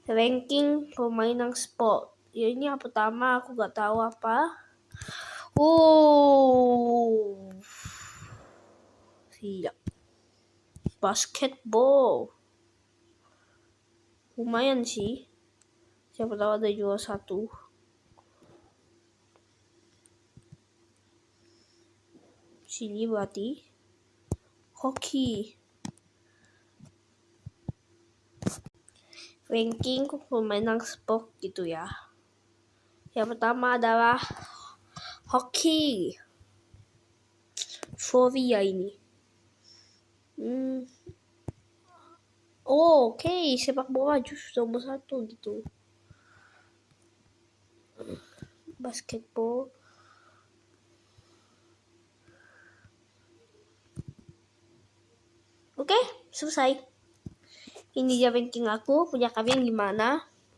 ranking pemain ng sport. Ini yang pertama, aku gak tahu apa. Siap. Basketball. Lumayan sih. Siapa tahu ada juara 1. Sini berarti hoki. Ranking pemain ng sport gitu ya. Yang pertama adalah hoki. Fobia ini. Oke, sepak bola justru nomor 1 gitu. Basketball. Oke, selesai. Ini dia ranking aku. Punya kalian gimana?